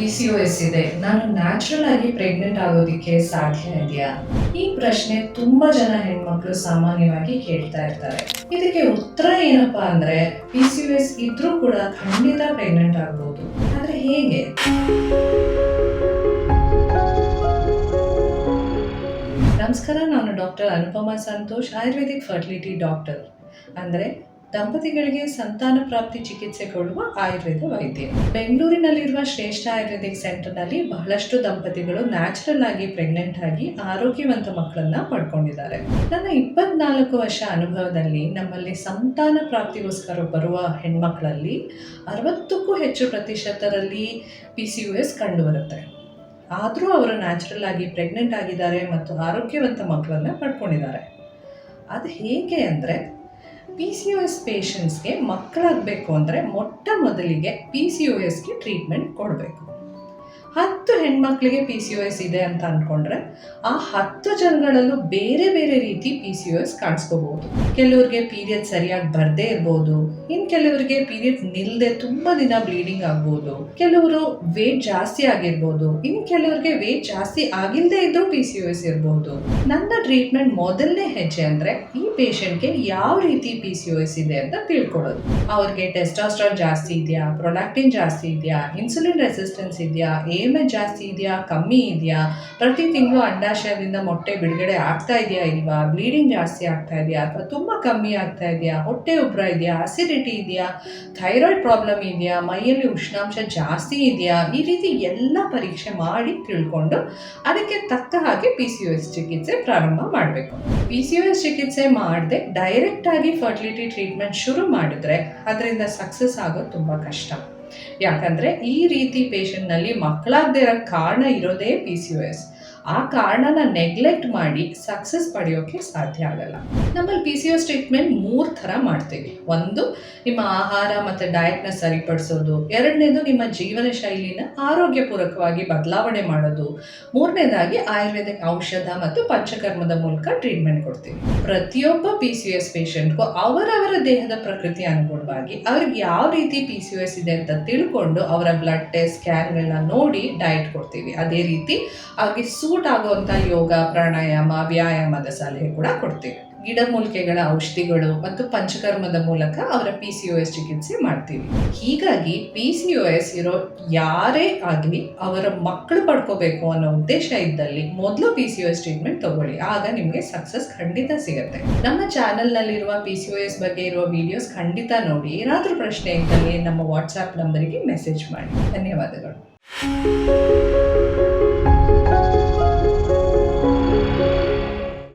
PCOS ಇದೆ, ನಾನು natural ಆಗಿ ಪ್ರೆಗ್ನೆಂಟ್ ಆಗೋದಕ್ಕೆ ಸಾಧ್ಯ ಇದೆಯಾ? ಈ ಪ್ರಶ್ನೆ ತುಂಬಾ ಜನ ಹೆಣ್ಮಕ್ಳು ಸಾಮಾನ್ಯವಾಗಿ ಕೇಳ್ತಾ ಇರ್ತಾರೆ. ಇದಕ್ಕೆ ಉತ್ತರ ಏನಪ್ಪಾ ಅಂದ್ರೆ PCOS ಇದ್ರೂ ಕೂಡ ಖಂಡಿತ ಪ್ರೆಗ್ನೆಂಟ್ ಆಗ್ಬೋದು. ಆದ್ರೆ ಹೇಗೆ? ನಮಸ್ಕಾರ, ನಾನು doctor Anupama Santosh, Ayurvedic fertility doctor. ಅಂದರೆ ದಂಪತಿಗಳಿಗೆ ಸಂತಾನ ಪ್ರಾಪ್ತಿ ಚಿಕಿತ್ಸೆ ಕೊಡುವ ಆಯುರ್ವೇದ ವೈದ್ಯ. ಬೆಂಗಳೂರಿನಲ್ಲಿರುವ ಶ್ರೇಷ್ಠ ಆಯುರ್ವೇದಿಕ್ ಸೆಂಟರ್ನಲ್ಲಿ ಬಹಳಷ್ಟು ದಂಪತಿಗಳು ನ್ಯಾಚುರಲ್ ಆಗಿ ಪ್ರೆಗ್ನೆಂಟ್ ಆಗಿ ಆರೋಗ್ಯವಂತ ಮಕ್ಕಳನ್ನ ಪಡ್ಕೊಂಡಿದ್ದಾರೆ. ನನ್ನ 24 ವರ್ಷ ಅನುಭವದಲ್ಲಿ ನಮ್ಮಲ್ಲಿ ಸಂತಾನ ಪ್ರಾಪ್ತಿಗೋಸ್ಕರ ಬರುವ ಹೆಣ್ಮಕ್ಳಲ್ಲಿ 60ಕ್ಕೂ ಹೆಚ್ಚು ಪ್ರತಿಶತರಲ್ಲಿ PCOS ಕಂಡುಬರುತ್ತೆ. ಆದರೂ ಅವರು ನ್ಯಾಚುರಲ್ ಆಗಿ ಪ್ರೆಗ್ನೆಂಟ್ ಆಗಿದ್ದಾರೆ ಮತ್ತು ಆರೋಗ್ಯವಂತ ಮಕ್ಕಳನ್ನ ಪಡ್ಕೊಂಡಿದ್ದಾರೆ. ಅದು ಹೇಗೆ ಅಂದರೆ, PCOS ಪೇಷಂಟ್ಸ್ಗೆ ಮಕ್ಕಳಾಗಬೇಕು ಅಂದರೆ ಮೊಟ್ಟ ಮೊದಲಿಗೆ PCOSಗೆ ಟ್ರೀಟ್ಮೆಂಟ್ ಕೊಡಬೇಕು. 10 ಹೆಣ್ಮಕ್ಳಿಗೆ PCOS ಇದೆ ಅಂತ ಅಂದ್ಕೊಂಡ್ರೆ ಆ 10 ಜನಗಳಲ್ಲೂ ಬೇರೆ ಬೇರೆ ರೀತಿ PCOS ಕಾಣಿಸ್ಕೋಬಹುದು. ಕೆಲವ್ರಿಗೆ ಪೀರಿಯಡ್ ಸರಿಯಾಗಿ ಬರದೇ ಇರ್ಬೋದು, ಇನ್ನು ಕೆಲವರಿಗೆ ಪೀರಿಯಡ್ ನಿಲ್ಲದೆ ತುಂಬಾ ದಿನ ಬ್ಲೀಡಿಂಗ್ ಆಗ್ಬೋದು, ಕೆಲವರು ವೇಟ್ ಜಾಸ್ತಿ ಆಗಿರ್ಬೋದು, ಇನ್ನು ಕೆಲವರಿಗೆ ವೇಟ್ ಜಾಸ್ತಿ ಆಗಿಲ್ಲದೆ ಇದ್ರೂ PCOS ಇರ್ಬೋದು. ನನ್ನ ಟ್ರೀಟ್ಮೆಂಟ್ ಮೊದಲನೇ ಹೆಜ್ಜೆ ಅಂದರೆ ಈ ಪೇಷಂಟ್ಗೆ ಯಾವ ರೀತಿ PCOS ಇದೆ ಅಂತ ತಿಳ್ಕೊಳ್ಳೋದು. ಅವ್ರಿಗೆ ಟೆಸ್ಟಾಸ್ಟ್ರಾನ್ ಜಾಸ್ತಿ ಇದೆಯಾ, ಪ್ರೊಲಾಕ್ಟಿನ್ ಜಾಸ್ತಿ ಇದೆಯಾ, ಇನ್ಸುಲಿನ್ ರೆಸಿಸ್ಟೆನ್ಸ್ ಇದೆಯಾ, AMH ಜಾಸ್ತಿ ಇದೆಯಾ, ಕಮ್ಮಿ ಇದೆಯಾ, ಪ್ರತಿ ತಿಂಗಳು ಅಂಡಾಶಯದಿಂದ ಮೊಟ್ಟೆ ಬಿಡುಗಡೆ ಆಗ್ತಾ ಇದೆಯಾ ಇಲ್ವಾ, ಬ್ಲೀಡಿಂಗ್ ಜಾಸ್ತಿ ಆಗ್ತಾ ಇದೆಯಾ ಅಥವಾ ತುಂಬ ಕಮ್ಮಿ ಆಗ್ತಾ ಇದೆಯಾ, ಹೊಟ್ಟೆ ಉಬ್ಬರ ಇದೆಯಾ, ಅಸಿಡಿಟಿ ಇದೆಯಾ, ಥೈರಾಯ್ಡ್ ಪ್ರಾಬ್ಲಮ್ ಇದೆಯಾ, ಮೈಯಲ್ಲಿ ಉಷ್ಣಾಂಶ ಜಾಸ್ತಿ ಇದೆಯಾ, ಈ ರೀತಿ ಎಲ್ಲ ಪರೀಕ್ಷೆ ಮಾಡಿ ತಿಳ್ಕೊಂಡು ಅದಕ್ಕೆ ತಕ್ಕ ಹಾಗೆ PCOS ಚಿಕಿತ್ಸೆ ಪ್ರಾರಂಭ ಮಾಡಬೇಕು. PCOS ಚಿಕಿತ್ಸೆ ಮಾಡದೆ ಡೈರೆಕ್ಟ್ ಆಗಿ ಫರ್ಟಿಲಿಟಿ ಟ್ರೀಟ್ಮೆಂಟ್ ಶುರು ಮಾಡಿದ್ರೆ ಅದರಿಂದ ಸಕ್ಸಸ್ ಆಗೋದು ತುಂಬ ಕಷ್ಟ. ಯಾಕಂದರೆ ಈ ರೀತಿ ಪೇಷಂಟ್ನಲ್ಲಿ ಮಕ್ಕಳಾಗದೇ ಇರೋ ಕಾರಣ ಇರೋದೇ PCOS. ಆ ಕಾರಣನ ನೆಗ್ಲೆಕ್ಟ್ ಮಾಡಿ ಸಕ್ಸಸ್ ಪಡೆಯೋಕ್ಕೆ ಸಾಧ್ಯ ಆಗಲ್ಲ. ನಮ್ಮಲ್ಲಿ PCOS ಟ್ರೀಟ್ಮೆಂಟ್ 3 ಥರ ಮಾಡ್ತೀವಿ. ಒಂದು, ನಿಮ್ಮ ಆಹಾರ ಮತ್ತು ಡಯಟ್ನ ಸರಿಪಡಿಸೋದು. ಎರಡನೇದು, ನಿಮ್ಮ ಜೀವನ ಶೈಲಿನ ಆರೋಗ್ಯಪೂರ್ವಕವಾಗಿ ಬದಲಾವಣೆ ಮಾಡೋದು. ಮೂರನೇದಾಗಿ ಆಯುರ್ವೇದಿಕ್ ಔಷಧ ಮತ್ತು ಪಂಚಕರ್ಮದ ಮೂಲಕ ಟ್ರೀಟ್ಮೆಂಟ್ ಕೊಡ್ತೀವಿ. ಪ್ರತಿಯೊಬ್ಬ PCOS ಪೇಷಂಟ್ಗೂ ಅವರವರ ದೇಹದ ಪ್ರಕೃತಿ ಅನುಗುಣವಾಗಿ ಅವ್ರಿಗೆ ಯಾವ ರೀತಿ PCOS ಇದೆ ಅಂತ ತಿಳ್ಕೊಂಡು ಅವರ ಬ್ಲಡ್ ಟೆಸ್ಟ್, ಸ್ಕ್ಯಾನ್ಗಳನ್ನ ನೋಡಿ ಡಯಟ್ ಕೊಡ್ತೀವಿ. ಅದೇ ರೀತಿ ಅವ್ರಿಗೆ ಸೂಟ್ ಆಗುವಂಥ ಯೋಗ, ಪ್ರಾಣಾಯಾಮ, ವ್ಯಾಯಾಮದ ಸಲಹೆ ಕೂಡ ಕೊಡ್ತೀವಿ. ಗಿಡಮೂಲಿಕೆಗಳ ಔಷಧಿಗಳು ಮತ್ತು ಪಂಚಕರ್ಮದ ಮೂಲಕ ಅವರ PCOS ಚಿಕಿತ್ಸೆ ಮಾಡ್ತೀವಿ. ಹೀಗಾಗಿ PCOS ಇರೋ ಯಾರೇ ಆಗಲಿ ಅವರ ಮಕ್ಕಳು ಪಡ್ಕೋಬೇಕು ಅನ್ನೋ ಉದ್ದೇಶ ಇದ್ದಲ್ಲಿ ಮೊದಲು PCOS ಟ್ರೀಟ್ಮೆಂಟ್ ತಗೊಳ್ಳಿ. ಆಗ ನಿಮಗೆ ಸಕ್ಸಸ್ ಖಂಡಿತ ಸಿಗುತ್ತೆ. ನಮ್ಮ ಚಾನಲ್ನಲ್ಲಿರುವ PCOS ಬಗ್ಗೆ ಇರುವ ವಿಡಿಯೋಸ್ ಖಂಡಿತ ನೋಡಿ. ಏನಾದರೂ ಪ್ರಶ್ನೆ ಇದ್ದಲ್ಲಿ ನಮ್ಮ ವಾಟ್ಸಾಪ್ ನಂಬರಿಗೆ ಮೆಸೇಜ್ ಮಾಡಿ. ಧನ್ಯವಾದಗಳು.